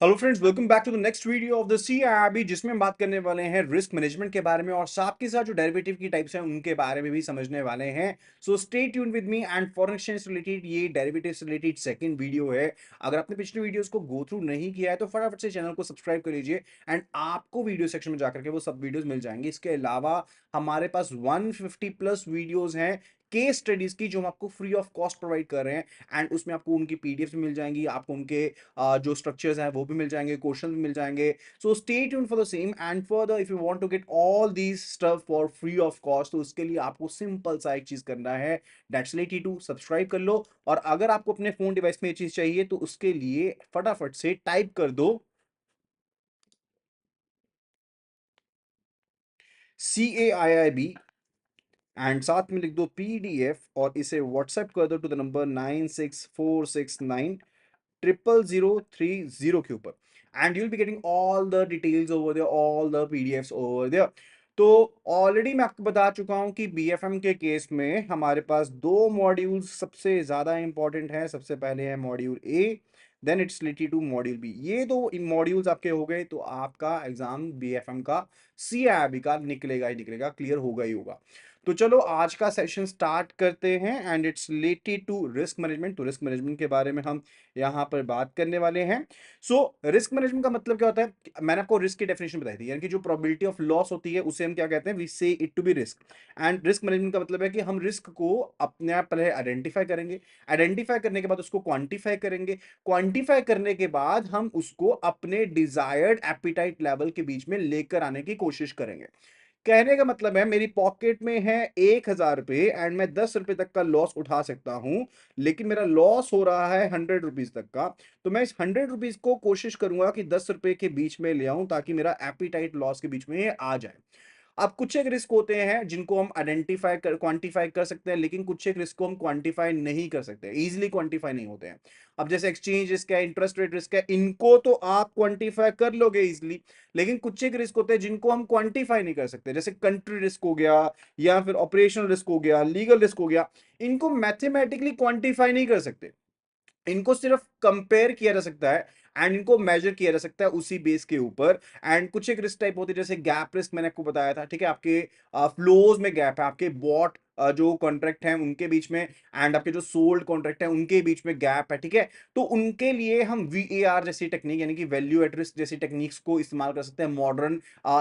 Hello friends, welcome back to the next video of the CIB, जिसमें हम बात करने वाले हैं रिस्क मैनेजमेंट के बारे में और साथ के साथ जो डेरिवेटिव की टाइप्स हैं उनके बारे में भी समझने वाले हैं। सो stay tune with me and foreign exchange related ये डेरिवेटिव्स रिलेटेड सेकंड वीडियो है। अगर आपने पिछले वीडियोस को गो थ्रू नहीं किया है तो फटाफट से चैनल को सब्सक्राइब कर लीजिए एंड आपको वीडियो सेक्शन में जाकर के वो सब वीडियोस मिल जाएंगे। इसके अलावा हमारे पास 150 प्लस वीडियोस हैं केस स्टडीज की, जो हम आपको फ्री ऑफ कॉस्ट प्रोवाइड कर रहे हैं एंड उसमें आपको उनकी पीडीएफ भी मिल जाएंगी, आपको उनके जो स्ट्रक्चर्स हैं वो भी मिल जाएंगे, क्वेश्चन भी मिल जाएंगे। So stay tune for the same and further if you want to get all these stuff for free of cost, तो उसके लिए आपको सिंपल सा एक चीज करना है, दैट्स लेटी टू सब्सक्राइब कर लो। और अगर आपको अपने फोन डिवाइस में ये चीज चाहिए तो उसके लिए फटाफट से टाइप कर दो CAIIB एंड साथ में लिख दो PDF और इसे व्हाट्सएप कर दो टू द नंबर 9646900030 के ऊपर and you will be getting all the details over there, all the PDFs over there. तो ऑलरेडी मैं आपको बता चुका हूं कि BFM के केस में हमारे पास दो मॉड्यूल्स सबसे ज्यादा इंपॉर्टेंट है। सबसे पहले है module A, then it's related to module B। ये दो मॉड्यूल्स आपके हो गए तो आपका एग्जाम BFM का CIB का निकलेगा ही निकलेगा, क्लियर होगा ही होगा। तो चलो आज का सेशन स्टार्ट करते हैं and it's related to risk management. तो रिस्क मैनेजमेंट के बारे में हम यहाँ पर बात करने वाले हैं। सो रिस्क मैनेजमेंट का मतलब क्या होता है? मैंने आपको रिस्क की डेफिनेशन बताई थी, यानी कि जो प्रोबेबिलिटी ऑफ लॉस होती है उसे हम क्या कहते हैं, we say it to be risk. And risk management का मतलब है कि हम रिस्क को अपने आप पहले आइडेंटिफाई करेंगे, आइडेंटिफाई करने के बाद उसको क्वांटिफाई करेंगे, क्वांटिफाई करने के बाद हम उसको अपने डिजायर्ड एपिटाइट लेवल के बीच में लेकर आने की कोशिश करेंगे। कहने का मतलब है मेरी पॉकेट में है 1,000 रुपए एंड मैं 10 रुपए तक का लॉस उठा सकता हूं, लेकिन मेरा लॉस हो रहा है 100 रुपीज तक का। तो मैं इस 100 रुपीज को कोशिश करूंगा कि 10 रुपए के बीच में ले आऊं ताकि मेरा एपिटाइट लॉस के बीच में आ जाए। अब कुछ एक रिस्क होते हैं जिनको हम आइडेंटिफाई कर क्वांटिफाई कर सकते हैं, लेकिन कुछ एक रिस्क को हम क्वांटिफाई नहीं कर सकते, इजीली क्वांटिफाई नहीं होते हैं। अब जैसे एक्सचेंज रिस्क है, इंटरेस्ट रेट रिस्क है, इनको तो आप क्वांटिफाई कर लोगे इजीली, लेकिन कुछ एक रिस्क होते हैं जिनको हम क्वांटिफाई नहीं कर सकते, जैसे कंट्री रिस्क हो गया या फिर ऑपरेशनल रिस्क हो गया, लीगल रिस्क हो गया। इनको मैथमेटिकली क्वांटिफाई नहीं कर सकते, इनको सिर्फ कंपेयर किया जा सकता है एंड इनको मेजर किया जा सकता है उसी बेस के ऊपर। एंड कुछ एक रिस्क टाइप होती है, जैसे गैप रिस्क मैंने आपको बताया था, ठीक है, आपके फ्लोज में गैप है, आपके बॉट जो कॉन्ट्रैक्ट हैं उनके बीच में एंड आपके जो सोल्ड कॉन्ट्रैक्ट हैं उनके बीच में गैप है, ठीक है। तो उनके लिए हम VAR जैसी टेक्निक, यानी कि वैल्यू एट रिस्क जैसी टेक्निक्स को इस्तेमाल कर सकते हैं, मॉडर्न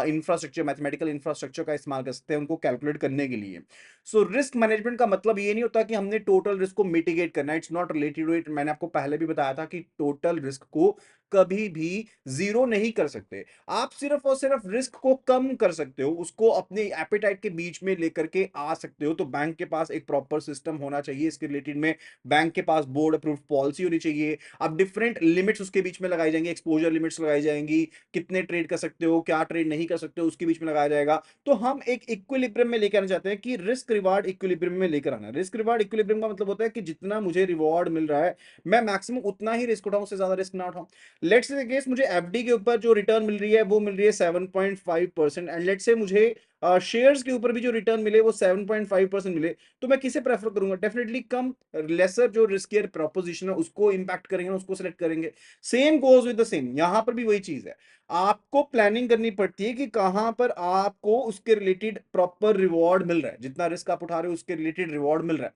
इंफ्रास्ट्रक्चर, मैथमेटिकल इंफ्रास्ट्रक्चर का इस्तेमाल कर सकते हैं उनको कैलकुलेट करने के लिए। सो रिस्क मैनेजमेंट का मतलब ये नहीं होता कि हमने टोटल रिस्क को मिटिगेट करना है, it's not related to it. मैंने आपको पहले भी बताया था कि टोटल रिस्क को कभी भी जीरो नहीं कर सकते, आप सिर्फ और सिर्फ रिस्क को कम कर सकते हो, उसको अपने एपेटाइट के बीच में लेकर के आ सकते हो। तो बैंक के पास एक प्रॉपर सिस्टम होना चाहिए इसके रिलेटेड में, बैंक के पास बोर्ड अप्रूव्ड पॉलिसी होनी चाहिए। अब डिफरेंट लिमिट्स उसके बीच में लगाई जाएंगी, एक्सपोजर लिमिट्स लगाई जाएंगी, कितने ट्रेड कर सकते हो, क्या ट्रेड नहीं कर सकते हो, उसके बीच में लगाया जाएगा। तो हम एक इक्विलिब्रियम में लेकर आना चाहते हैं कि रिस्क रिवार्ड इक्विलिब्रियम में लेकर आना। रिस्क रिवार्ड इक्विलिब्रियम का मतलब होता है कि जितना मुझे रिवॉर्ड मिल रहा है मैं मैक्सिमम उतना ही रिस्क उठाऊं, उससे ज्यादा रिस्क ना उठाऊं। लेट्स से केस मुझे FD के ऊपर जो रिटर्न मिल रही है वो मिल रही है 7.5% एंड लेट्स से मुझे शेयर्स के ऊपर भी जो रिटर्न मिले वो 7.5% मिले, तो मैं किसे प्रेफर करूंगा? डेफिनेटली कम लेसर जो रिस्कियर प्रोपोजिशन है उसको इंपैक्ट करेंगे, उसको सिलेक्ट करेंगे। Same goes with the same, यहां पर भी वही चीज है, आपको प्लानिंग करनी पड़ती है कि कहां पर आपको उसके रिलेटेड प्रॉपर रिवॉर्ड मिल रहा है, जितना रिस्क आप उठा रहे हो उसके रिलेटेड रिवॉर्ड मिल रहा है।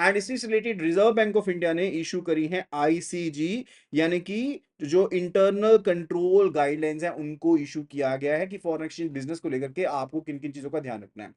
एंड इसी से related reserve bank of India ने इशू करी है ICG, यानी कि जो इंटरनल कंट्रोल गाइडलाइंस है उनको इशू किया गया है कि फॉरेन एक्सचेंज बिजनेस को लेकर के आपको किन किन चीजों का ध्यान रखना है।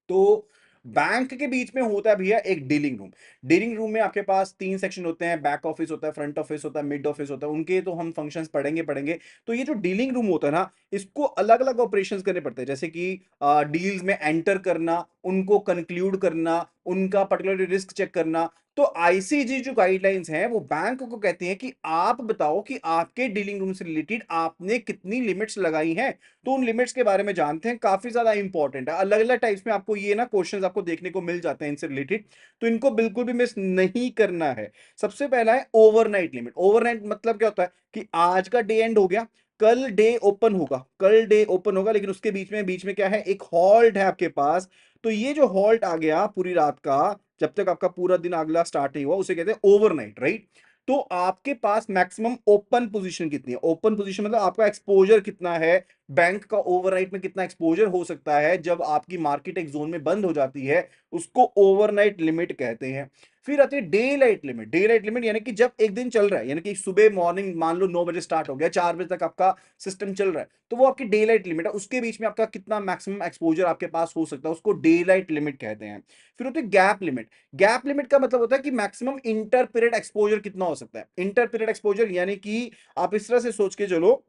तो बैंक के बीच में होता है भैया एक डीलिंग रूम। डीलिंग रूम में आपके पास 3 सेक्शन होते हैं, बैक ऑफिस होता है, फ्रंट ऑफिस होता है, मिड ऑफिस होता है, उनके तो हम फंक्शंस पढ़ेंगे। तो ये जो डीलिंग रूम होता है ना, इसको अलग अलग ऑपरेशंस करने पड़ते हैं, जैसे कि डील्स में एंटर करना, उनको कंक्लूड करना, उनका पर्टिकुलर रिस्क चेक करना। तो ICG जो गाइडलाइंस हैं वो बैंक को कहती हैं कि आप बताओ कि आपके डीलिंग रूम से रिलेटेड आपने कितनी लिमिट्स लगाई हैं। तो उन लिमिट्स के बारे में जानते हैं, काफी ज्यादा इंपॉर्टेंट है। अलग अलग टाइप्स में आपको ये ना क्वेश्चंस आपको देखने को मिल जाते हैं इनसे रिलेटेड, तो इनको बिल्कुल भी मिस नहीं करना है। सबसे पहला है ओवरनाइट लिमिट। ओवरनाइट मतलब क्या होता है कि आज का डे एंड हो गया, कल डे ओपन होगा, कल डे ओपन होगा, लेकिन उसके बीच में क्या है, एक हॉल्ट है आपके पास। तो ये जो हॉल्ट आ गया पूरी रात का, जब तक आपका पूरा दिन अगला स्टार्ट नहीं हुआ, उसे कहते हैं ओवरनाइट, राइट। तो आपके पास मैक्सिमम ओपन पोजीशन कितनी है? ओपन पोजीशन मतलब आपका एक्सपोजर कितना है, बैंक का ओवरनाइट में कितना एक्सपोजर हो सकता है जब आपकी मार्केट एक जोन में बंद हो जाती है, उसको ओवरनाइट लिमिट कहते हैं। फिर आती है day light limit. Day light limit यानी कि जब एक दिन चल रहा है, यानी कि सुबह मॉर्निंग मान लो 9 बजे स्टार्ट हो गया, 4 बजे तक आपका सिस्टम चल रहा है, तो वो आपकी डे लाइट लिमिट है। उसके बीच में आपका कितना मैक्सिमम एक्सपोजर आपके पास हो सकता है, उसको डे लाइट लिमिट कहते हैं। फिर होती है गैप लिमिट। गैप लिमिट का मतलब होता है कि मैक्सिमम इंटर पीरियड एक्सपोजर कितना हो सकता है। इंटर पीरियड एक्सपोजर यानी कि आप इस तरह से सोच के चलो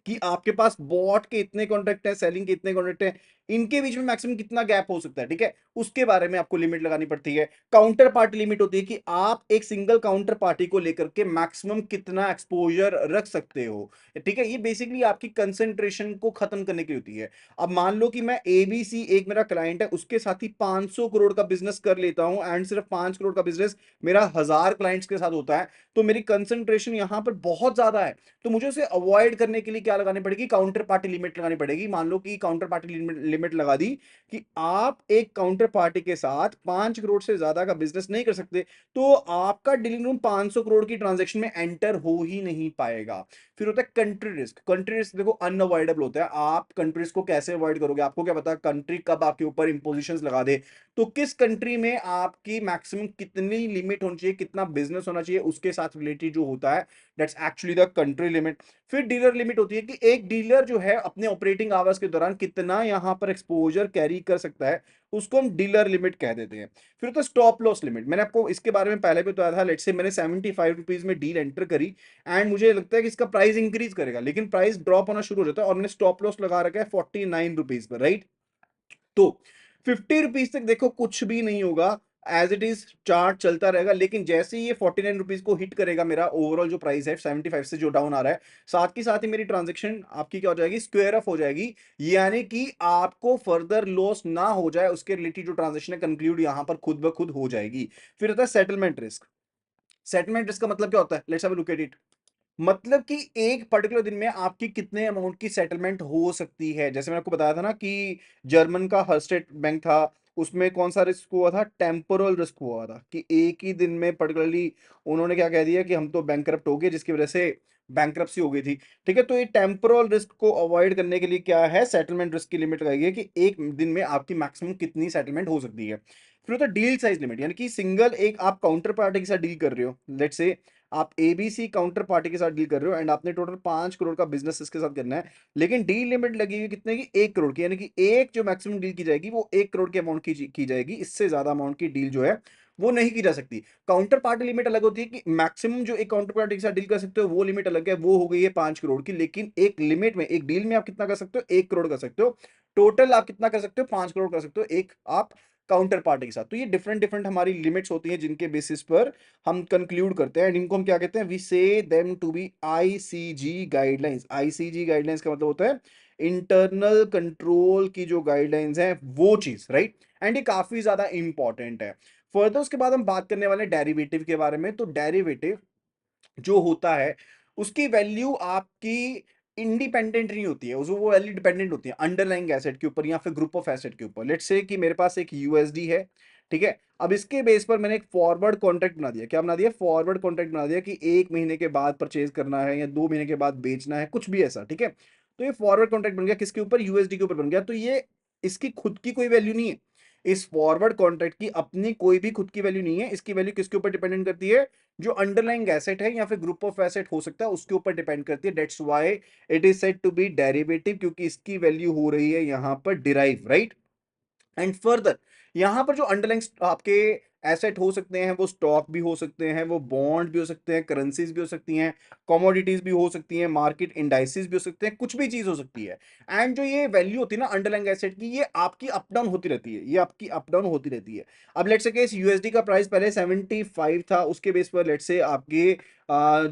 कि आपके पास बॉट के इतने कॉन्ट्रैक्ट है, सेलिंग के इतने कॉन्ट्रैक्ट है, इनके बीच में मैक्सिमम कितना गैप हो सकता है, ठीक है, उसके बारे में आपको लिमिट लगानी पड़ती है। काउंटर पार्टी लिमिट होती है कि आप एक सिंगल काउंटर पार्टी को लेकर के मैक्सिमम कितना एक्सपोजर रख सकते हो, ठीक है। ये बेसिकली आपकी कंसंट्रेशन को खत्म करने की होती है। अब मान लो कि मैं एबीसी एक मेरा क्लाइंट है, उसके साथ ही 500 करोड़ का बिजनेस कर लेता हूं, एंड सिर्फ 5 करोड़ का बिजनेस मेरा 1000 क्लाइंट्स के साथ होता है, तो मेरी कंसंट्रेशन यहां पर बहुत ज्यादा है। तो मुझे उसे अवॉइड करने के लिए क्या लगानी पड़ेगी, काउंटर पार्टी लिमिट लगानी पड़ेगी। मान लो कि काउंटर पार्टी लिमिट लगा दी कि आप एक काउंटर पार्टी के साथ 5 करोड़ से ज्यादा का बिजनेस नहीं कर सकते, तो आपका डीलिंग रूम 500 करोड़ की ट्रांजेक्शन में एंटर हो ही नहीं पाएगा। फिर होता है कंट्री रिस्क। कंट्री रिस्क देखो अनअवॉइडेबल होता है। आप कंट्री रिस्क को कैसे अवॉइड करोगे, आपको क्या पता कंट्री कब आपके ऊपर इंपोजिशंस लगा दे। तो किस कंट्री में आपकी मैक्सिमम कितनी लिमिट होनी चाहिए, कितना बिजनेस होना चाहिए, उसके साथ रिलेटेड जो होता है, that's actually the country limit. फिर डीलर लिमिट होती है कि एक डीलर जो है अपने ऑपरेटिंग आवर्स के दौरान कितना यहां पर एक्सपोजर कैरी कर सकता है, उसको हम डीलर लिमिट कह देते हैं। फिर तो स्टॉप लॉस लिमिट, मैंने आपको इसके बारे में पहले भी बताया था। लेट्स से मैंने 75 रुपीज में डील एंटर करी, एंड मुझे लगता है कि इसका प्राइस इंक्रीज करेगा, लेकिन प्राइस ड्रॉप होना शुरू हो जाता है, और मैंने स्टॉप लॉस लगा रखा है 49 रुपीज पर, राइट। तो 50 रुपीज तक देखो कुछ भी नहीं होगा, एज इट इज चार्ट चलता रहेगा, लेकिन जैसे ही ये 49 रुपीज को हिट करेगा, मेरा ओवरऑल जो प्राइस है 75 से जो डाउन आ रहा है, साथ ही मेरी ट्रांजेक्शन आपकी क्या हो जाएगी, स्क्वायर ऑफ हो जाएगी। यानी कि आपको फर्दर लॉस ना हो जाए, उसके रिलेटेड जो ट्रांजेक्शन है कंक्लूड यहां पर खुद ब खुद हो जाएगी। फिर होता है सेटलमेंट रिस्क। सेटलमेंट रिस्क का मतलब क्या होता है, let's have a look at it. मतलब कि एक पर्टिकुलर दिन में आपकी कितने अमाउंट की सेटलमेंट हो सकती है। जैसे मैंने आपको बताया था ना कि जर्मन का हर्स्टेट बैंक था, उसमें कौन सा रिस्क हुआ था, टेम्पोरल रिस्क हुआ था, कि एक ही दिन में पर्टिकुलरली उन्होंने क्या कह दिया कि हम तो बैंकरप्ट हो गए, जिसकी वजह से बैंकरप्सी हो गई थी, ठीक है। तो ये टेम्पोरल रिस्क को अवॉइड करने के लिए क्या है, सेटलमेंट रिस्क की लिमिट लगाई गई है कि एक दिन में आपकी मैक्सिमम कितनी सेटलमेंट हो सकती है। फिर होता है डील साइज लिमिट, यानी कि सिंगल एक आप काउंटर पार्टी के साथ डील कर रहे हो, लेट्स से आप एबीसी काउंटर पार्टी के साथ डील कर रहे हो, एंड आपने टोटल 5 करोड़ का बिजनेस इसके साथ करना है, लेकिन डील लिमिट लगी हुई कितने की, 1 करोड़ की, यानी कि एक जो मैक्सिमम डील की जाएगी वो 1 करोड़ के अमाउंट की जाएगी। इससे ज्यादा अमाउंट की डील जो है वो नहीं की जा सकती। काउंटर पार्टी लिमिट अलग होती है कि मैक्सिमम जो एक काउंटर पार्टी के साथ डील कर सकते हो वो लिमिट अलग है, वो हो गई है 5 करोड़ की, लेकिन एक लिमिट में एक डील में आप कितना कर सकते हो, 1 करोड़ कर सकते हो। टोटल आप कितना कर सकते हो, 5 करोड़ कर सकते हो एक आप काउंटर पार्टी के साथ। तो ये डिफरेंट डिफरेंट हमारी लिमिट्स होती हैं जिनके बेसिस पर हम कंक्लूड करते हैं, एंड इनको हम क्या कहते हैं, we say them to be ICG guidelines. ICG guidelines का मतलब होता है इंटरनल कंट्रोल की जो गाइडलाइंस है वो चीज, राइट। एंड ये काफी ज्यादा इंपॉर्टेंट है। फर्दर उसके बाद हम बात करने वाले डेरिवेटिव के बारे में। तो डेरिवेटिव जो होता है उसकी वैल्यू आपकी इंडिपेंडेंट नहीं होती है, वो वैल्यू डिपेंडेंट होती है अंडरलाइंग एसेट के ऊपर या फिर ग्रुप ऑफ एसेट के ऊपर। लेट्स से कि मेरे पास एक यूएसडी है, ठीक है। अब इसके बेस पर मैंने एक फॉरवर्ड कॉन्ट्रैक्ट बना दिया। क्या बना दिया, फॉरवर्ड कॉन्ट्रैक्ट बना दिया कि 1 महीने के बाद परचेज करना है या 2 महीने के बाद बेचना है, कुछ भी ऐसा, ठीक है। तो ये फॉरवर्ड कॉन्ट्रैक्ट बन गया, किसके ऊपर, यूएसडी के ऊपर बन गया। तो ये इसकी खुद की कोई वैल्यू नहीं है, इस फॉरवर्ड कॉन्ट्रैक्ट की अपनी कोई भी खुद की वैल्यू नहीं है। इसकी वैल्यू किसके ऊपर डिपेंडेंट करती है, जो अंडरलाइंग एसेट है या फिर ग्रुप ऑफ एसेट हो सकता है उसके ऊपर डिपेंड करती है। That's why it is said to be derivative, क्योंकि इसकी वैल्यू हो रही है यहां पर डिराइव, राइट। एंड फर्दर यहां पर जो अंडरलाइंग आपके एसेट हो सकते हैं, वो स्टॉक भी हो सकते हैं, वो बॉन्ड भी हो सकते हैं, करेंसीज भी हो सकती हैं, कमोडिटीज भी हो सकती हैं, मार्केट इंडाइसिस भी हो सकते हैं, कुछ भी चीज हो सकती है। एंड जो ये वैल्यू होती है ना अंडरलाइंग एसेट की, ये आपकी अप डाउन होती रहती है, ये आपकी अप डाउन होती रहती है। अब लेट्स से केस यूएसडी का प्राइस पहले 75 था, उसके बेस पर लेट्स से आपके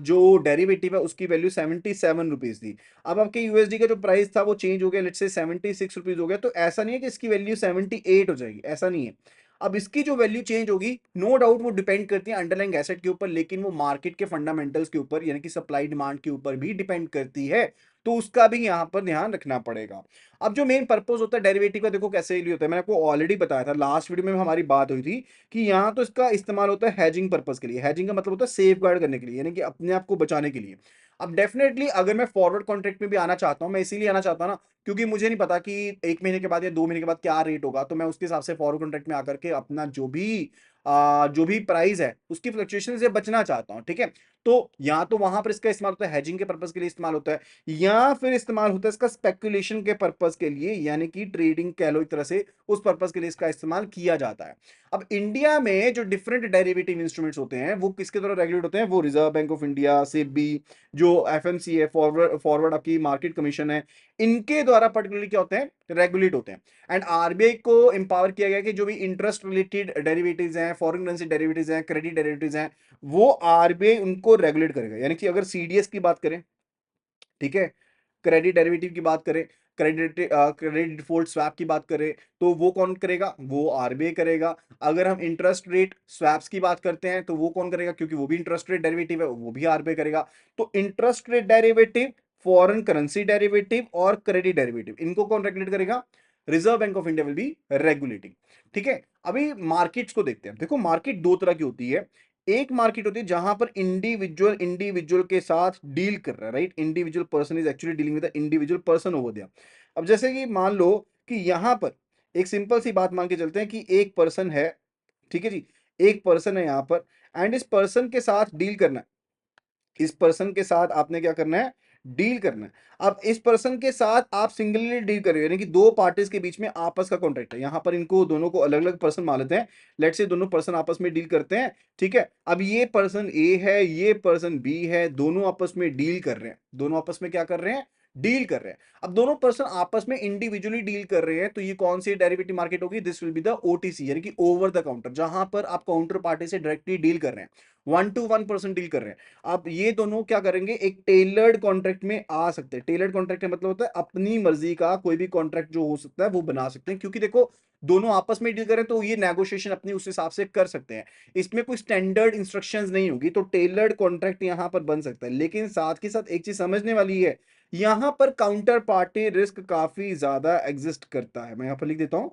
जो डेरिवेटिव है उसकी वैल्यू 77 रुपीज थी। अब आपके यूएसडी का जो प्राइस था वो चेंज हो गया, लेट्स से 76 रुपीज हो गया। तो ऐसा नहीं है कि इसकी वैल्यू 78 हो जाएगी, ऐसा नहीं है। अब इसकी जो वैल्यू चेंज होगी, नो डाउट वो डिपेंड करती है अंडरलाइंग एसेट के ऊपर, लेकिन वो मार्केट के फंडामेंटल्स के ऊपर यानी कि सप्लाई डिमांड के ऊपर भी डिपेंड करती है। तो उसका भी यहां पर ध्यान रखना पड़ेगा। अब जो मेन पर्पस होता है डेरिवेटिव का, देखो कैसे लिए होता है, मैंने आपको ऑलरेडी बताया था, लास्ट वीडियो में हमारी बात हुई थी कि यहाँ तो इसका इस्तेमाल होता है हैजिंग पर्पस के लिए। हैजिंग का मतलब होता है सेफ गार्ड करने के लिए, यानी कि अपने आप को बचाने के लिए। अब डेफिनेटली अगर मैं फॉरवर्ड कॉन्ट्रैक्ट में भी आना चाहता हूं, मैं इसीलिए आना चाहता हूं ना, क्योंकि मुझे नहीं पता कि 1 महीने के बाद या 2 महीने के बाद क्या रेट होगा, तो मैं उसके हिसाब से फॉरवर्ड कॉन्ट्रैक्ट में आकर के अपना जो भी प्राइस है उसकी फ्लक्चुएशन से बचना चाहता हूं। ठीक है, तो या तो वहां पर इसका इस्तेमाल होता है हैजिंग के पर्पस के लिए इस्तेमाल होता है, या फिर इस्तेमाल होता है इसका स्पेकुलेशन के पर्पस के लिए, यानी कि ट्रेडिंग कह लो एक तरह से, उस पर्पस के लिए इसका इस्तेमाल किया जाता है। अब इंडिया में जो डिफरेंट डेरिवेटिव इंस्ट्रूमेंट्स होते हैं वो किसके द्वारा रेगुलेट होते हैं, वो reserve bank of India, SEBI, जो एफएमसी है, फॉरवर्ड फॉरवर्ड आपकी मार्केट कमीशन है, इनके द्वारा पर्टिकुलरली क्या होते हैं, रेगुलेट होते हैं। एंड आरबीआई को एम्पावर किया गया कि जो भी इंटरेस्ट रिलेटेड डेरिवेटिव्स हैं, फॉरेन करेंसी डेरिवेटिव्स हैं, क्रेडिट डेरिवेटिव्स हैं, वो आरबीआई उनको रेगुलेट करेगा। यानी कि अगर सीडीएस की बात करें, ठीक है, क्रेडिट डेरिवेटिव की बात करें, क्रेडिट डिफॉल्ट स्वैप की बात करें, तो वो कौन करेगा, वो आरबीआई करेगा। अगर हम इंटरेस्ट रेट स्वैप्स की बात करते हैं तो वो कौन करेगा, क्योंकि वो भी इंटरेस्ट रेट डेरिवेटिव है, वो भी आरबीआई करेगा। तो interest rate derivative, foreign currency derivative और क्रेडिट डेरिवेटिव, इनको कौन रेगुलेट करेगा, reserve bank of India will be regulating. ठीक है, अभी मार्केट्स को देखते हैं। देखो मार्केट दो तरह की होती है। एक मार्केट होती है जहां पर इंडिविजुअल इंडिविजुअल के साथ डील कर रहा है, right, individual person is actually dealing with the individual person over there. अब जैसे कि मान लो कि यहां पर एक सिंपल सी बात मान के चलते हैं कि एक पर्सन है, ठीक है जी, एक पर्सन है यहां पर, एंड इस पर्सन के साथ डील करना है, इस पर्सन के साथ आपने क्या करना है, डील करना है। अब इस पर्सन के साथ आप सिंगलली डील कर रहे हो, यानी कि दो पार्टीज के बीच में आपस का कॉन्ट्रैक्ट है, यहां पर इनको दोनों को अलग अलग पर्सन मान लेते हैं। लेट्स से दोनों पर्सन आपस में डील करते हैं। ठीक है, अब ये पर्सन ए है, ये पर्सन बी है, दोनों आपस में डील कर रहे हैं, दोनों आपस में क्या कर रहे हैं, डील कर रहे हैं। अब दोनों पर्सन आपस में इंडिविजुअली डील कर रहे हैं, तो ये कौन सी डेरिवेटिव मार्केट होगी, this will be the OTC, यानी कि ओवर द काउंटर, जहां पर आप काउंटर पार्टी से डायरेक्टली डील कर रहे हैं, 1 to 1 पर्सन डील कर रहे हैं। अब ये दोनों क्या करेंगे, एक टेलर्ड कॉन्ट्रैक्ट में आ सकते हैं। टेलर्ड कॉन्ट्रैक्ट का मतलब होता है अपनी मर्जी का कोई भी कॉन्ट्रैक्ट जो हो सकता है वो बना सकते हैं, क्योंकि देखो दोनों आपस में डील करें तो ये नेगोशिएशन अपनी उस हिसाब से कर सकते हैं, इसमें कोई स्टैंडर्ड इंस्ट्रक्शंस नहीं होगी, तो टेलर्ड कॉन्ट्रैक्ट यहां पर बन सकता है। लेकिन साथ के साथ एक चीज समझने वाली है, यहां पर काउंटर पार्टी रिस्क काफी ज्यादा एग्जिस्ट करता है। मैं यहां पर लिख देता हूं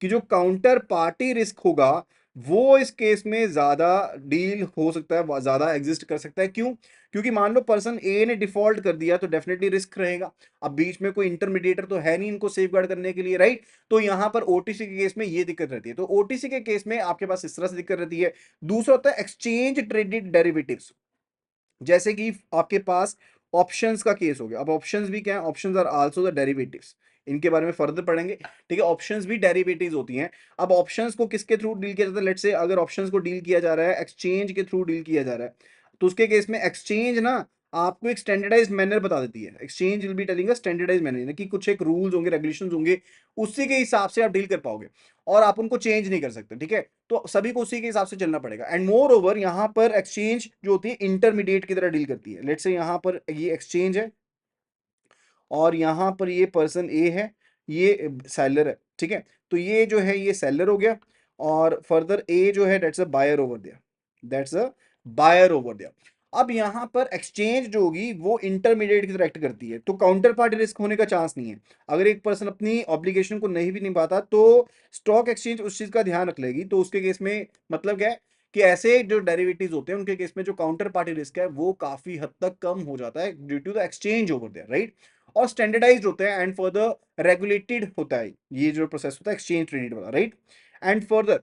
कि जो काउंटर पार्टी रिस्क होगा वो इस केस में ज्यादा डील हो सकता है, ज्यादा एग्जिस्ट कर सकता है। क्यों, क्योंकि मान लो पर्सन ए ने डिफॉल्ट कर दिया तो डेफिनेटली रिस्क रहेगा। अब बीच में कोई इंटरमीडिएटर तो है नहीं इनको सेफ गार्ड करने के लिए, राइट, तो यहां पर ओटीसी के केस में ये दिक्कत रहती है। तो ओटीसी के केस में आपके पास इस तरह से दिक्कत रहती है। दूसरा होता है एक्सचेंज ट्रेडेड डेरिवेटिव्स, जैसे कि आपके पास ऑप्शंस का केस हो गया। अब ऑप्शंस भी क्या है, options are also the derivatives, इनके बारे में फर्दर पढ़ेंगे। ठीक है, ऑप्शंस भी डेरिवेटिव्स होती हैं। अब ऑप्शंस को किसके थ्रू डील किया जाता है, लेट्स से अगर ऑप्शंस को डील किया जा रहा है एक्सचेंज के थ्रू डील किया जा रहा है, तो उसके केस में एक्सचेंज ना आपको एक स्टैंडर्डाइज्ड मैनर बता देती है। Exchange will be telling a standardised manner, यानी कि कुछ एक रूल्स होंगे, रेगुलेशंस होंगे, उसी के हिसाब से आप डील कर पाओगे और आप उनको चेंज नहीं कर सकते। ठीक है, तो सभी को उसी के हिसाब से चलना पड़ेगा। एंड मोर ओवर यहां पर एक्सचेंज जो होती है इंटरमीडिएट की तरह डील करती है। लेट्स से यहां पर ये एक्सचेंज है और यहां पर ये पर्सन ए है, ये सेलर है। ठीक है, तो ये जो है ये सेलर हो गया, और फर्दर ए जो है that's a buyer over there, that's a buyer over there. अब यहां पर एक्सचेंज जो होगी वो इंटरमीडिएट की तरह एक्ट करती है, तो काउंटर पार्टी रिस्क होने का चांस नहीं है। अगर एक पर्सन अपनी ऑब्लिगेशन को नहीं भी निभाता तो स्टॉक एक्सचेंज उस चीज का ध्यान रख लेगी। तो उसके केस में मतलब क्या है कि ऐसे जो डेरिवेटिव्स होते हैं उनके केस में जो काउंटर पार्टी रिस्क है वो काफी हद तक कम हो जाता है due to the exchange over there, right, और स्टैंडर्डाइज्ड होते हैं एंड फर्दर रेगुलेटेड होता है ये जो प्रोसेस होता है एक्सचेंज ट्रेडेड वाला, right. And further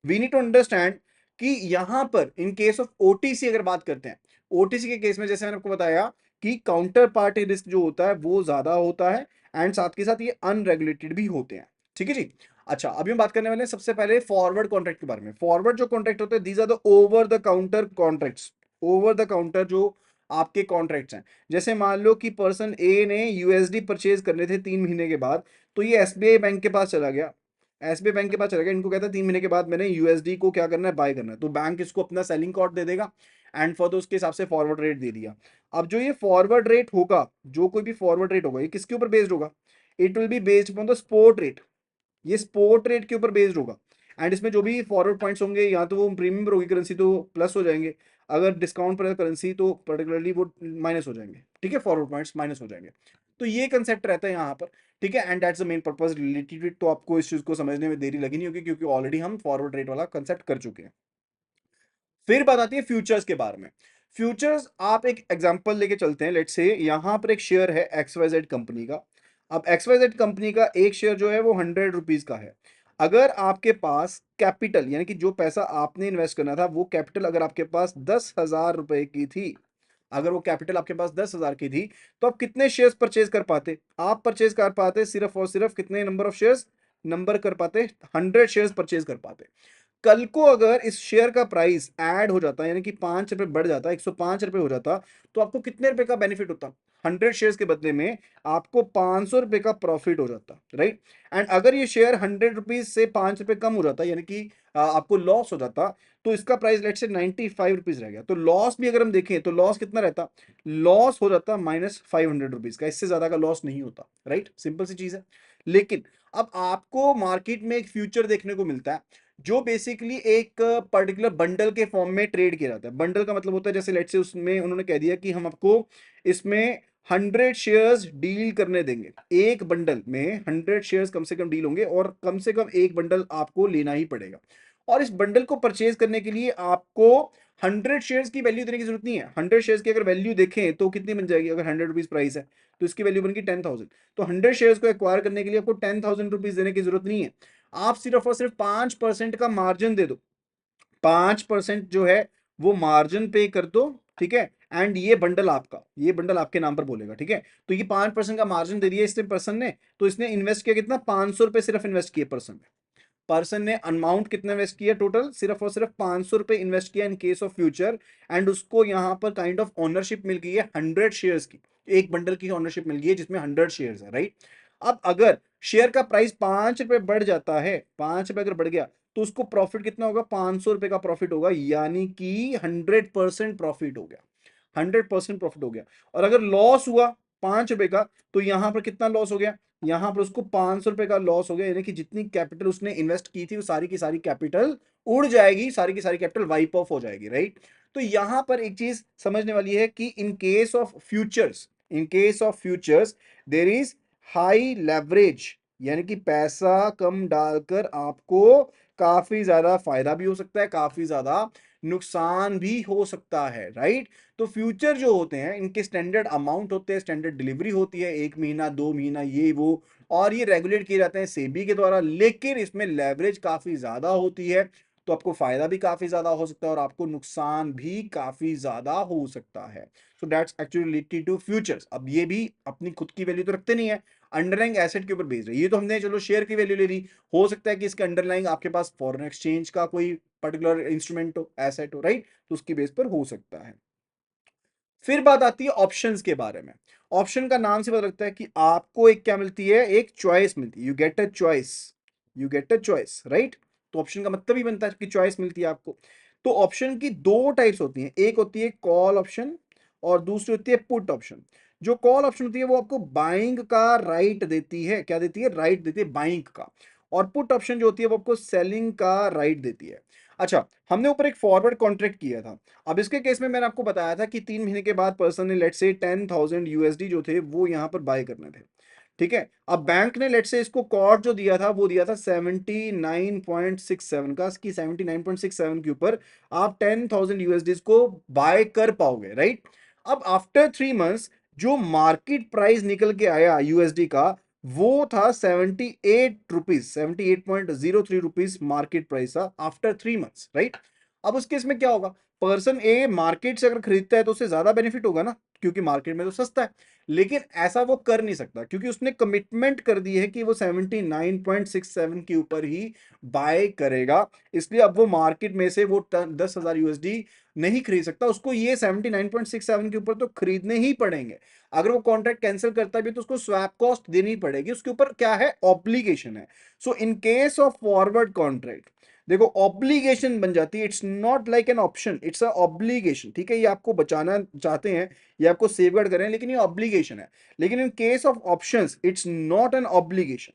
we need to understand कि यहां पर इन केस ऑफ ओटीसी अगर बात करते हैं, ओटीसी के केस में जैसे मैंने आपको बताया कि काउंटर पार्टी रिस्क जो होता है वो ज्यादा होता है, एंड साथ के साथ ये अनरेगुलेटेड भी होते हैं। ठीक है जी। अच्छा, अभी हम बात करने वाले हैं सबसे पहले फॉरवर्ड कॉन्ट्रैक्ट के बारे में। फॉरवर्ड जो कॉन्ट्रैक्ट होते हैं these are the over the counter contracts, over the counter जो आपके कॉन्ट्रैक्ट्स हैं। जैसे मान लो कि पर्सन ए ने यूएसडी परचेज करने थे 3 महीने के बाद, तो ये एसबीआई बैंक के पास चला गया, एसबीआई बैंक के पास चला गया, इनको कहता है 3 महीने के बाद मैंने यूएसडी को क्या करना है, बाय करना है, तो बैंक इसको अपना सेलिंग कॉस्ट दे देगा एंड फॉर उसके हिसाब से फॉरवर्ड रेट दे दिया। अब जो ये फॉरवर्ड रेट होगा, जो कोई भी फॉरवर्ड रेट होगा, ये किसके ऊपर बेस्ड होगा, it will be based upon the spot rate, ये स्पॉट रेट के ऊपर बेस्ड होगा। एंड इसमें जो भी फॉरवर्ड पॉइंट्स होंगे, या तो वो प्रीमियम पर होगी करेंसी तो प्लस हो जाएंगे, अगर डिस्काउंट पर करेंसी तो पर्टिकुलरली वो माइनस हो जाएंगे, ठीक है, फॉरवर्ड पॉइंट्स माइनस हो जाएंगे। तो ये कंसेप्ट रहता है यहाँ पर, ठीक है। And that's the main purpose related it. तो आपको इस चीज को समझने में देरी लगी नहीं होगी, क्योंकि ऑलरेडी हम फॉरवर्ड रेट वाला कंसेप्ट कर चुके हैं। फिर बात आती है फ्यूचर्स के बारे में। फ्यूचर्स, आप एक एग्जांपल लेके चलते हैं। लेट्स से यहां पर एक शेयर है XYZ कंपनी का। अब XYZ कंपनी का एक शेयर जो है वो 100 रुपीज का है। अगर आपके पास कैपिटल, यानी कि जो पैसा आपने इन्वेस्ट करना था, वो कैपिटल अगर आपके पास 10,000 रुपए की थी, अगर वो कैपिटल आपके पास 10,000 की थी, तो आप कितने शेयर्स परचेज कर पाते? आप परचेज कर पाते सिर्फ और सिर्फ कितने नंबर ऑफ शेयर्स, नंबर कर पाते 100 शेयर्स परचेज कर पाते। कल को अगर इस शेयर का प्राइस ऐड हो जाता, यानी कि 5 रुपए बढ़ जाता, 105 रुपए हो जाता, तो आपको कितने रुपए का बेनिफिट होता? 100 शेयर्स के बदले में आपको 500 रुपए का प्रॉफिट हो जाता, राइट। एंड अगर ये शेयर 100 रुपीज से 5 रुपए कम हो जाता, यानी कि आपको लॉस हो जाता, तो इसका प्राइस लेट से 95 रुपीज रह गया, तो लॉस भी अगर हम देखें तो लॉस कितना रहता? लॉस हो जाता -500 रुपीज का, इससे ज्यादा का लॉस नहीं होता, राइट। सिंपल सी चीज है। लेकिन अब आपको मार्केट में एक फ्यूचर देखने को मिलता है, जो बेसिकली एक पर्टिकुलर बंडल के फॉर्म में ट्रेड किया जाता है। बंडल का मतलब होता है, जैसे लेट्स से उसमें उन्होंने कह दिया कि हम आपको इसमें 100 शेयर्स डील करने देंगे, एक बंडल में 100 शेयर्स कम से कम डील होंगे, और कम से कम एक बंडल आपको लेना ही पड़ेगा। और इस बंडल को परचेज करने के लिए आपको 100 शेयर्स की वैल्यू देने की जरूरत नहीं है। 100 शेयर्स की अगर वैल्यू देखें तो कितनी बन जाएगी? अगर 100 रुपीज प्राइस है तो इसकी वैल्यू बन गई 10,000। तो 100 शेयर्स को एक्वायर करने के लिए आपको 10,000 रुपीज देने की जरूरत नहीं है। आप सिर्फ और सिर्फ 5% का मार्जिन दे दो, 5% जो है वो मार्जिन पे कर दो, ठीक है। एंड ये बंडल आपका, ये बंडल आपके नाम पर बोलेगा, ठीक है। तो ये 5% का मार्जिन दे दिया इसने पर्सन ने, तो इसने इन्वेस्ट किया कितना? 500 रुपए सिर्फ इन्वेस्ट किए पर्सन ने। पर्सन ने अमाउंट कितना इन्वेस्ट किया? टोटल सिर्फ और सिर्फ 500 रुपए इन्वेस्ट किया इन केस ऑफ फ्यूचर। एंड उसको यहां पर काइंड ऑफ ओनरशिप मिल गई है 100 शेयर्स की, एक बंडल की ओनरशिप मिल गई है जिसमें 100 शेयर्स है, राइट। अब अगर शेयर का प्राइस 5 रुपए बढ़ जाता है, 5 रुपए अगर बढ़ गया, तो उसको प्रॉफिट कितना होगा? 500 रुपए का प्रॉफिट होगा, यानी कि 100% प्रॉफिट हो गया, 100% प्रॉफिट हो गया। और अगर लॉस हुआ 5 रुपए का, तो यहां पर कितना लॉस हो गया? यहां पर उसको 500 रुपए का लॉस हो गया, यानी कि जितनी कैपिटल उसने इन्वेस्ट की थी वो सारी की सारी कैपिटल उड़ जाएगी, सारी की सारी कैपिटल वाइप ऑफ हो जाएगी, राइट। तो यहां पर एक चीज समझने वाली है कि इन case of futures, in case of futures there is high leverage, यानी कि पैसा कम डालकर आपको काफी ज्यादा फायदा भी हो सकता है, काफी ज्यादा नुकसान भी हो सकता है, राइट। तो फ्यूचर जो होते हैं इनके स्टैंडर्ड अमाउंट होते हैं, स्टैंडर्ड डिलीवरी होती है, 1 महीना 2 महीना ये वो, और ये रेगुलेट किए जाते हैं सेबी के द्वारा, लेकिन इसमें लेवरेज काफी ज्यादा होती है। तो आपको फायदा भी काफी ज्यादा हो सकता है और आपको नुकसान भी काफी ज्यादा हो सकता है। So that's actually related to futures. अब ये भी अपनी खुद की वैल्यू तो रखते नहीं है, अंडरलाइंग एसेट के ऊपर बेस्ड है। ये तो हमने चलो शेयर की वैल्यू ले ली, हो सकता है कि इसके अंडरलाइंग आपके पास फॉरेन एक्सचेंज का कोई पर्टिकुलर इंस्ट्रूमेंट हो, एसेट हो, राइट, तो उसकी बेस पर हो सकता है। फिर बात आती है ऑप्शंस के बारे में। ऑप्शन का नाम से पता लगता है कि आपको एक क्या मिलती है? एक चॉइस मिलती है, you get a choice, you get a choice, right. तो ऑप्शन का मतलब ही बनता है कि चॉइस मिलती है आपको। तो ऑप्शन की दो टाइप्स होती हैं, एक होती है कॉल ऑप्शन और दूसरी होती है पुट ऑप्शन। जो कॉल ऑप्शन होती है वो आपको बाइंग का राइट देती है, क्या देती है? राइट देती है बाइंग का। और पुट ऑप्शन जो होती है वो आपको सेलिंग का राइट देती है। अच्छा, हमने ऊपर एक फॉरवर्ड कॉन्ट्रैक्ट किया था। अब इसके केस में मैंने आपको बताया था कि 3 महीने के बाद पर्सन ने लेट से 10,000 यूएसडी जो थे वो यहां पर बाय करने थे, ठीक है। अब बैंक ने लेट से इसको कॉर्ड जो दिया था वो दिया था 79.67 का, कि 79.67 के ऊपर आप 10,000 यूएसडी को बाय कर पाओगे, राइट। अब आफ्टर 3 मंथ्स जो मार्केट प्राइस निकल के आया यूएसडी का, वो था 78 रुपीज, 78.03 रुपीज मार्केट प्राइस था आफ्टर 3 मंथ्स, राइट। अब उस केस में क्या होगा? पर्सन ए मार्केट से अगर खरीदता है तो उससे ज्यादा बेनिफिट होगा ना, क्योंकि मार्केट में तो सस्ता है। लेकिन ऐसा वो कर नहीं सकता, क्योंकि उसने कमिटमेंट कर दी है कि वो 79.67 के ऊपर ही बाय करेगा। इसलिए अब वो मार्केट में से वो 10,000 यूएसडी नहीं खरीद सकता, उसको ये 79.67 के ऊपर तो खरीदने ही पड़ेंगे। अगर वो कॉन्ट्रैक्ट कैंसिल करता भी तो उसको स्वैप कॉस्ट देनी पड़ेगी, उसके ऊपर क्या है? ऑब्लिगेशन है। So in case of forward contract, देखो ऑब्लिगेशन बन जाती है, it's not like an option, it's a obligation, ठीक है। ये आपको बचाना चाहते हैं, ये आपको सेफगार्ड करें, लेकिन ये ऑब्लिगेशन है। लेकिन इन case of options it's not an obligation,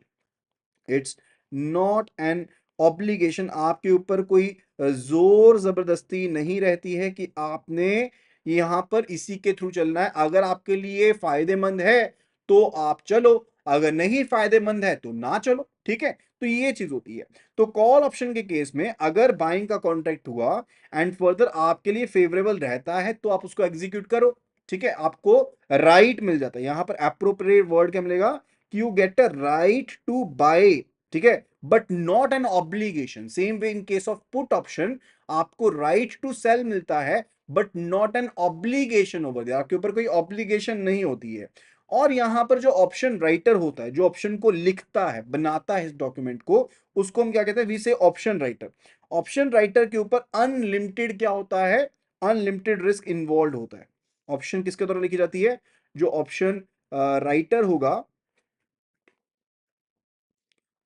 it's not an obligation. आपके ऊपर कोई जोर जबरदस्ती नहीं रहती है कि आपने यहां पर इसी के थ्रू चलना है। अगर आपके लिए फायदेमंद है तो आप चलो, अगर नहीं फायदेमंद है तो ना चलो। ठीक है, तो ये चीज होती है। तो कॉल ऑप्शन के केस में अगर बाइंग का कॉन्ट्रैक्ट हुआ एंड फर्दर आपके लिए फेवरेबल रहता है तो आप उसको एग्जीक्यूट करो। ठीक है, आपको राइट मिल जाता है। यहां पर अप्रोप्रिएट वर्ड क्या मिलेगा कि you get a right to buy. ठीक है, but not an obligation. Same way in case of put option, आपको राइट टू सेल मिलता है but not an obligation over there. आपके ऊपर कोई ऑब्लिगेशन नहीं होती है। और यहां पर जो ऑप्शन राइटर होता है, जो ऑप्शन को लिखता है, बनाता है इस डॉक्यूमेंट को, उसको हम क्या कहते हैं, वी से ऑप्शन राइटर। ऑप्शन राइटर के ऊपर अनलिमिटेड क्या होता है, अनलिमिटेड रिस्क इन्वॉल्व होता है। ऑप्शन किसके द्वारा लिखी जाती है, जो ऑप्शन राइटर होगा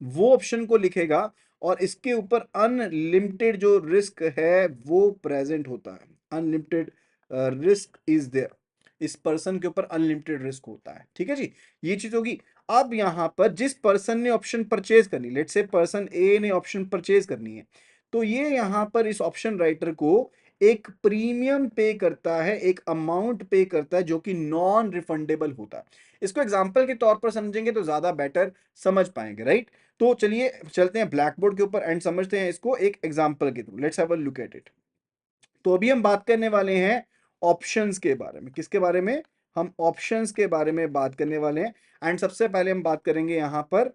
वो ऑप्शन को लिखेगा और इसके ऊपर अनलिमिटेड जो रिस्क है वो प्रेजेंट होता है। Unlimited risk is there. इस पर्सन के ऊपर अनलिमिटेड रिस्क होता है। ठीक है जी, ये चीज होगी। अब यहां पर जिस पर्सन ने ऑप्शन परचेज करनी, लेट्स से पर्सन ए ने ऑप्शन परचेज करनी है, तो ये यहां पर इस ऑप्शन राइटर को एक प्रीमियम पे करता है, एक अमाउंट पे करता है जो कि नॉन रिफंडेबल होता है। इसको एग्जांपल के तौर पर समझेंगे तो ज्यादा बेटर समझ पाएंगे, राइट। तो चलिए चलते हैं ब्लैक बोर्ड के ऊपर एंड समझते हैं इसको एक एग्जांपल के through. Let's have a look at it. तो अभी हम बात करने वाले हैं ऑप्शंस के बारे में। किसके बारे में, हम ऑप्शंस के बारे में बात करने वाले हैं। एंड सबसे पहले हम बात करेंगे यहां पर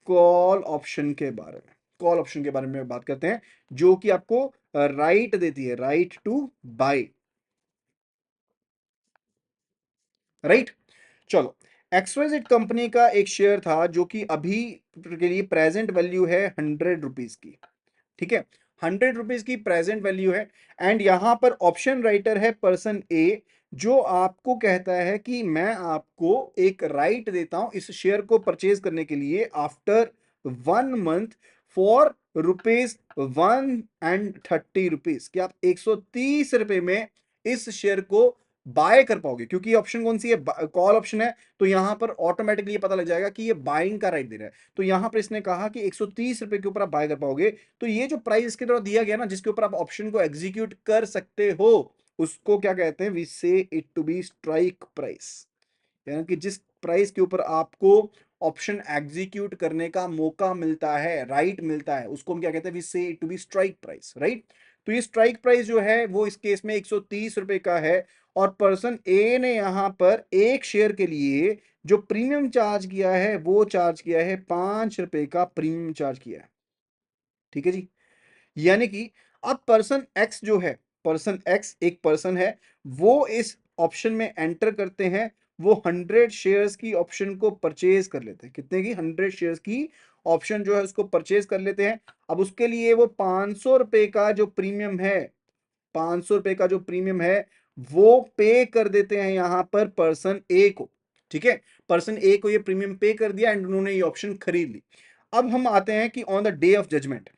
कॉल ऑप्शन के बारे में। कॉल ऑप्शन के बारे में बात करते हैं, जो कि आपको राइट देती है, राइट टू बाय। राइट, चलो। एक्सवाइजेड कंपनी का एक शेयर था जो कि अभी के लिए प्रेजेंट वैल्यू है 100 रुपीज की। ठीक है, 100 रुपीज की प्रेजेंट वैल्यू है। एंड यहां पर ऑप्शन राइटर है पर्सन ए, जो आपको कहता है कि मैं आपको एक राइट देता हूं इस शेयर को परचेज करने के लिए आफ्टर 1 मंथ फॉर ₹130। कि आप 130 रुपए में इस शेयर को बाय कर पाओगे, क्योंकि ऑप्शन कौन सी है, कॉल ऑप्शन है। तो यहां पर ऑटोमेटिकली ये पता लग जाएगा कि ये बाइंग का राइट दे रहा है। तो यहां पर इसने कहा कि 130 रुपए के ऊपर आप बाय कर पाओगे। तो ये जो प्राइस इसके द्वारा दिया गया ना, जिसके ऊपर आप ऑप्शन को एग्जीक्यूट कर सकते हो, उसको क्या कहते हैं, we say it to be strike price. यानी कि जिस प्राइस के ऊपर आपको ऑप्शन एग्जीक्यूट करने का मौका मिलता है, राइट मिलता है, उसको हम क्या कहते हैं, we say it to be strike price, right. तो ये स्ट्राइक प्राइस जो है वो इस केस में 130 रुपए का है। और पर्सन ए ने यहां पर एक शेयर के लिए जो प्रीमियम चार्ज किया है वो चार्ज किया है 5 रुपए का प्रीमियम चार्ज किया है। ठीक है जी, यानी कि अब पर्सन एक्स जो है, पर्सन एक्स एक पर्सन है, वो इस ऑप्शन में एंटर करते हैं। वो 100 शेयर्स की ऑप्शन को परचेज कर लेते हैं। कितने की, 100 शेयर्स की ऑप्शन जो है उसको परचेज कर लेते हैं। अब उसके लिए वो 500 रुपए का जो प्रीमियम है, 500 रुपए का जो प्रीमियम है वो पे कर देते हैं यहां पर पर्सन ए को। ठीक है, पर्सन ए को ये प्रीमियम पे कर दिया एंड उन्होंने ये ऑप्शन खरीद ली। अब हम आते हैं कि on the day of judgement,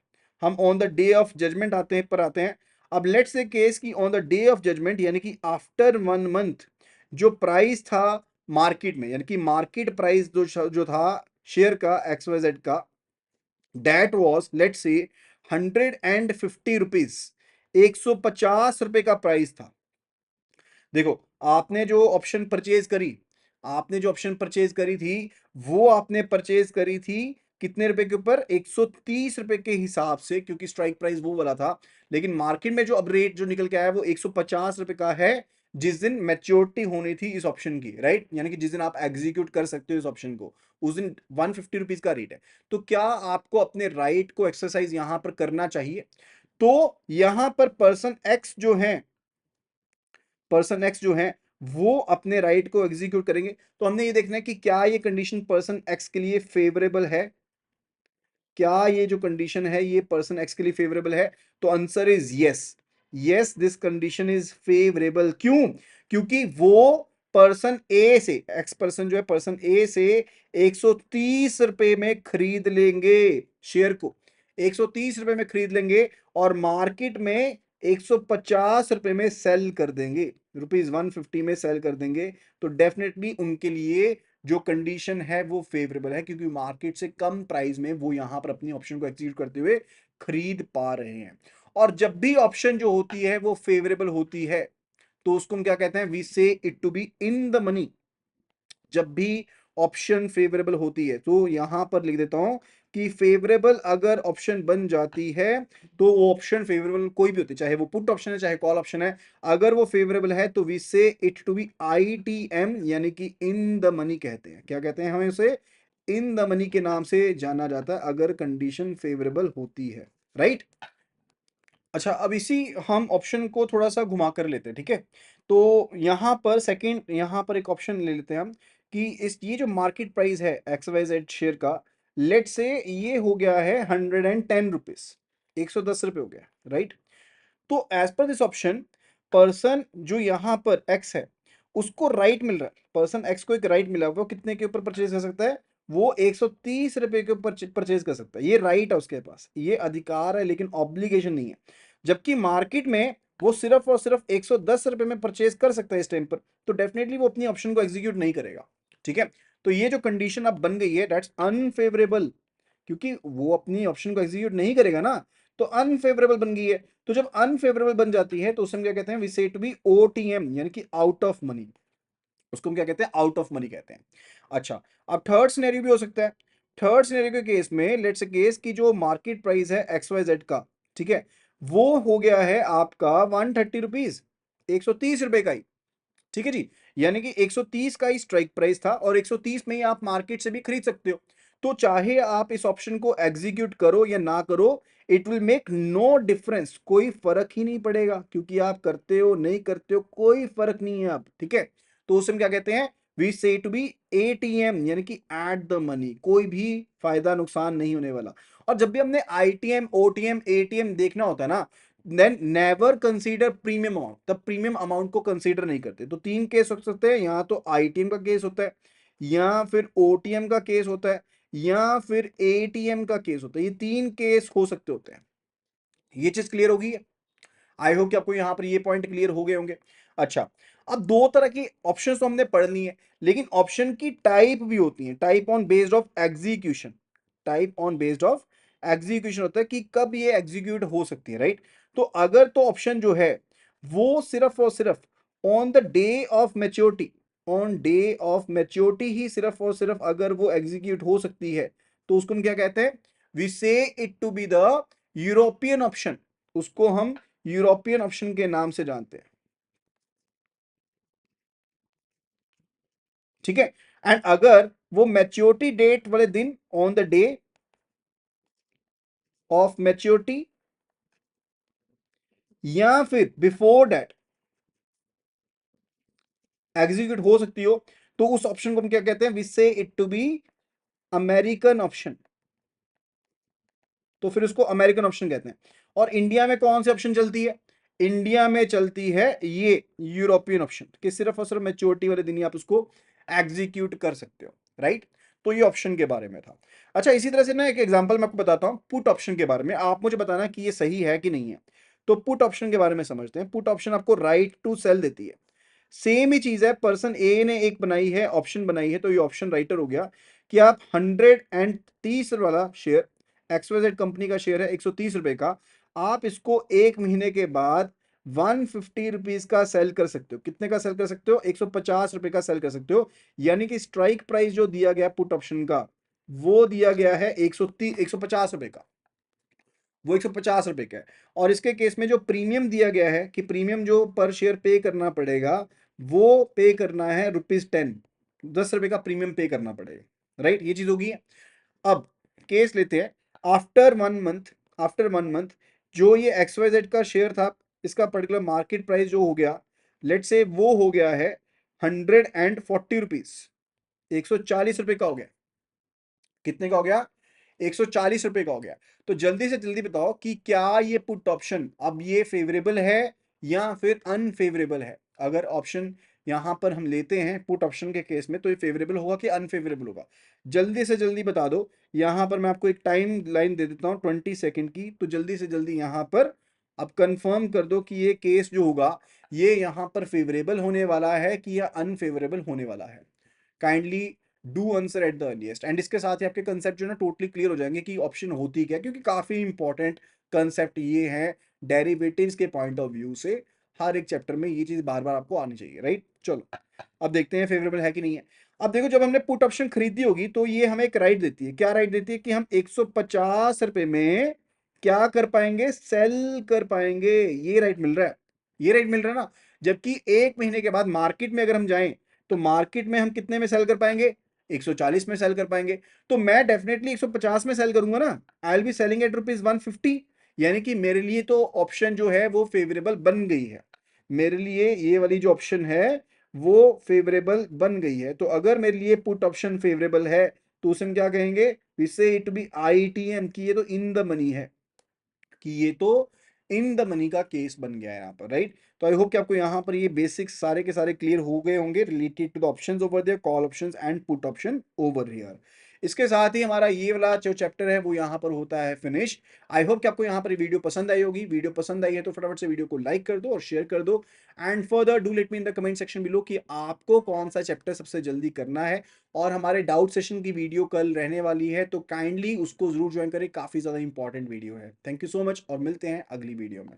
हम on the day of judgement आते हैं। अब लेट्स से केस की on the day of judgement, यानी कि आफ्टर 1 मंथ, जो प्राइस था मार्केट में, यानी कि मार्केट प्राइस जो था शेयर का XYZ का, that was let's say 150 rupees, 150 रुपए का प्राइस था। देखो, आपने जो ऑप्शन परचेज करी, आपने जो ऑप्शन परचेज करी थी, वो आपने परचेज करी थी कितने रुपए के ऊपर, 130 रुपए के हिसाब से, क्योंकि स्ट्राइक प्राइस वो वाला था। लेकिन मार्केट में जो अब रेट जो निकल के आया वो 150 रुपए का है, जिस दिन मैच्योरिटी होनी थी इस ऑप्शन की, राइट। यानी कि जिस दिन आप एग्जीक्यूट कर सकते हो इस ऑप्शन को, उस दिन 150 रुपीज का रेट है। तो क्या आपको अपने राइट को एक्सरसाइज यहां पर करना चाहिए? तो यहां पर पर्सन एक्स जो है, पर्सन एक्स जो है वो अपने राइट को एग्जीक्यूट करेंगे। तो हमने ये देखना है कि क्या ये कंडीशन पर्सन एक्स के लिए फेवरेबल है, क्या ये जो कंडीशन है ये पर्सन एक्स के लिए फेवरेबल है। तो answer is yes, yes this condition is favourable. क्यों? क्योंकि वो पर्सन ए से, एक्स पर्सन जो है पर्सन ए से 130 रुपए में खरीद लेंगे शेयर को, 130 रुपए में खरीद लेंगे और मार्केट में 150 रुपए में सेल कर देंगे, ₹150 में सेल कर देंगे। तो डेफिनेटली उनके लिए जो कंडीशन है वो फेवरेबल है, क्योंकि मार्केट से कम प्राइस में वो यहां पर अपनी ऑप्शन को एग्जीक्यूट करते हुए खरीद पा रहे हैं। और जब भी ऑप्शन जो होती है वो फेवरेबल होती है तो उसको हम क्या कहते हैं, we say it to be in the money. जब भी ऑप्शन फेवरेबल होती है तो यहां पर लिख देता हूं कि फेवरेबल अगर ऑप्शन बन जाती है तो वो ऑप्शन फेवरेबल कोई भी होती है, चाहे वो पुट ऑप्शन है चाहे कॉल ऑप्शन है, अगर वो फेवरेबल है तो we say it to B ITM, यानी कि इन द मनी कहते हैं। क्या कहते हैं, हमें उसे इन द मनी के नाम से जाना जाता है अगर कंडीशन फेवरेबल होती है, राइट। अच्छा, अब इसी हम ऑप्शन को थोड़ा सा घुमा कर लेते हैं, ठीक है। तो यहाँ पर सेकंड, यहाँ पर एक ऑप्शन ले लेते हैं हम कि इस ये जो मार्केट प्राइस है XYZ शेयर का, लेट से ये हो गया है 110 रुपीज, 110 रुपये हो गया, राइट। तो as per this option, person जो यहाँ पर एक्स है उसको राइट मिल रहा है, पर्सन एक्स को एक राइट मिला हुआ है, वो कितने के ऊपर परचेज कर सकता है, वो 130 रुपए के ऊपर परचेज कर सकता है। ये राइट है उसके पास, ये अधिकार है, लेकिन ऑब्लिगेशन नहीं है। जबकि मार्केट में वो सिर्फ और सिर्फ 110 रुपए में परचेज कर सकता है इस टाइम पर, तो डेफिनेटली वो अपनी ऑप्शन को एग्जीक्यूट नहीं करेगा, ठीक है। तो ये जो कंडीशन अब बन गई है दैट्स अनफेवरेबल, क्योंकि वो अपनी ऑप्शन को एग्जीक्यूट नहीं करेगा ना, तो अनफेवरेबल बन गई है। तो जब अनफेवरेबल बन जाती है तो उसे हम क्या कहते हैं, वी से टू बी OTM, यानी कि आउट ऑफ मनी। उसको हम क्या कहते हैं, आउट ऑफ मनी कहते हैं। अच्छा, अब थर्ड सिनेरियो भी हो सकता है। थर्ड सिनेरियो के केस में लेट्स से केस की जो मार्केट प्राइस है XYZ का, ठीक है, वो हो गया है आपका 130 रुपीज, 130 रुपए का ही, ठीक है जी। यानी कि 130 का ही स्ट्राइक प्राइस था और 130 में ही आप मार्केट से भी खरीद सकते हो। तो चाहे आप इस ऑप्शन को एग्जीक्यूट करो या ना करो, it will make no difference, कोई फर्क ही नहीं पड़ेगा, क्योंकि आप करते हो नहीं करते हो कोई फर्क नहीं है अब, ठीक है। तो उसे हम क्या कहते हैं, वी से टू बी ATM, यानी कि एट द मनी, कोई भी फायदा नुकसान नहीं होने वाला। और जब भी हमने ITM OTM ATM देखना होता है ना, then never consider premium amount, तब प्रीमियम अमाउंट को कंसीडर नहीं करते। तो तीन केस हो सकते हैं, या तो ITM का केस होता है, या फिर OTM का केस होता है, या फिर ATM का केस होता है। ये तीन केस हो सकते होते हैं। ये चीज क्लियर होगी। आई होप कि आपको यहां पर ये पॉइंट क्लियर हो गए होंगे। अच्छा, अब दो तरह की ऑप्शंस तो हमने पढ़ ली है, लेकिन ऑप्शन की टाइप भी होती है, type on based of execution. Type on based of execution होता है कि कब ये एग्जीक्यूट हो सकती है, राइट। तो अगर तो ऑप्शन जो है वो सिर्फ और सिर्फ on the day of maturity, on day of maturity ही सिर्फ और सिर्फ अगर वो एग्जीक्यूट हो सकती है, तो उसको हम क्या कहते हैं, we say it to be the European option. उसको हम यूरोपियन ऑप्शन के नाम से जानते हैं, ठीक है। एंड अगर वो मैच्योरिटी डेट वाले दिन, on the day of maturity, या फिर बिफोर दैट एग्जीक्यूट हो सकती हो, तो उस ऑप्शन को हम क्या कहते हैं, we say it to be American option. तो फिर उसको अमेरिकन ऑप्शन कहते हैं। और इंडिया में कौन सी ऑप्शन चलती है, इंडिया में चलती है ये यूरोपियन ऑप्शन, कि सिर्फ और सिर्फ मैच्योरिटी वाले दिन ही आप उसको एग्जीक्यूट कर सकते हो, राइट। तो ये ऑप्शन के बारे में था। अच्छा, इसी तरह से ना एक एग्जांपल मैं आपको बताता हूँ पुट ऑप्शन के बारे में, आप मुझे बताना कि ये सही है कि नहीं है। तो पुट ऑप्शन के बारे में समझते हैं। पुट ऑप्शन आपको राइट टू सेल देती है। सेम ही चीज है, पर्सन ए ने एक बनाई है, ऑप्शन बनाई है, तो ये ऑप्शन राइटर हो गया कि आप 130 वाला शेयर, XYZ कंपनी का शेयर है 130 रुपए का, आप इसको एक महीने के बाद 150 रुपीज का सेल कर सकते हो। कितने का सेल कर सकते हो, 150 रुपए का सेल कर सकते हो। यानी कि स्ट्राइक प्राइस जो दिया गया पुट ऑप्शन का, वो दिया गया है 150 रुपए का, वो 150 रुपए का है। और इसके केस में जो प्रीमियम दिया गया है कि प्रीमियम जो पर शेयर पे करना पड़ेगा, वो पे करना है ₹10, 10 रुपए का प्रीमियम पे करना पड़ेगा, राइट। ये चीज होगी। अब केस लेते हैं, आफ्टर 1 मंथ, आफ्टर 1 मंथ जो ये XYZ का शेयर था, इसका पर्टिकुलर मार्केट प्राइस जो हो गया, लेट से वो हो गया है 140 रुपीज, 140 रुपए का हो गया। कितने का हो गया, 140 रुपए का हो गया। तो जल्दी से जल्दी बताओ कि क्या ये पुट ऑप्शन अब ये फेवरेबल है या फिर अनफेवरेबल है। अगर ऑप्शन यहां पर हम लेते हैं पुट ऑप्शन के केस में, तो ये फेवरेबल होगा कि अनफेवरेबल होगा, जल्दी से जल्दी बता दो। यहां पर मैं आपको एक टाइम लाइन दे देता हूं 20 सेकेंड की, तो जल्दी से जल्दी यहां पर अब कंफर्म कर दो कि ये केस जो होगा ये यहां पर फेवरेबल होने वाला है कि या अनफेवरेबल होने वाला है। Kindly do answer at the earliest. And इसके साथ ही आपके कंसेप्ट जो है ना टोटली क्लियर हो जाएंगे कि ऑप्शन होती क्या है, क्योंकि काफी इंपॉर्टेंट कंसेप्ट ये है डेरिवेटिव्स के पॉइंट ऑफ व्यू से। हर एक चैप्टर में ये चीज बार बार आपको आनी चाहिए, राइट। चलो अब देखते हैं फेवरेबल है कि नहीं है। अब देखो जब हमने पुट ऑप्शन खरीदी होगी तो ये हमें एक राइट देती है। क्या राइट देती है कि हम 150 रुपए में क्या कर पाएंगे, सेल कर पाएंगे। ये राइट मिल रहा है, ये राइट मिल रहा है ना। जबकि एक महीने के बाद मार्केट में अगर हम जाएं तो मार्केट में हम कितने में सेल कर पाएंगे, 140 में सेल कर पाएंगे। तो मैं डेफिनेटली 150 में सेल करूंगा ना। I will be selling at ₹150। यानी कि मेरे लिए तो ऑप्शन जो है वो फेवरेबल बन गई है। मेरे लिए ये वाली जो ऑप्शन है वो फेवरेबल बन गई है। तो अगर मेरे लिए पुट ऑप्शन फेवरेबल है तो उसे हम क्या कहेंगे, we say it be ITM, की ये तो इन द मनी है, कि ये तो इन द मनी का केस बन गया है यहाँ पर, राइट। तो आई होप कि आपको यहाँ पर ये बेसिक्स सारे के सारे क्लियर हो गए होंगे related to the options over there, call options and put option over here. इसके साथ ही हमारा ये वाला जो चैप्टर है वो यहाँ पर होता है फिनिश। आई होप कि आपको यहाँ पर वीडियो पसंद आई होगी। वीडियो पसंद आई है तो फटाफट से वीडियो को लाइक कर दो और शेयर कर दो। And further do let me in the comment section below कि आपको कौन सा चैप्टर सबसे जल्दी करना है। और हमारे डाउट सेशन की वीडियो कल रहने वाली है तो काइंडली उसको जरूर ज्वाइन करें, काफी ज्यादा इंपॉर्टेंट वीडियो है। थैंक यू सो मच और मिलते हैं अगली वीडियो में।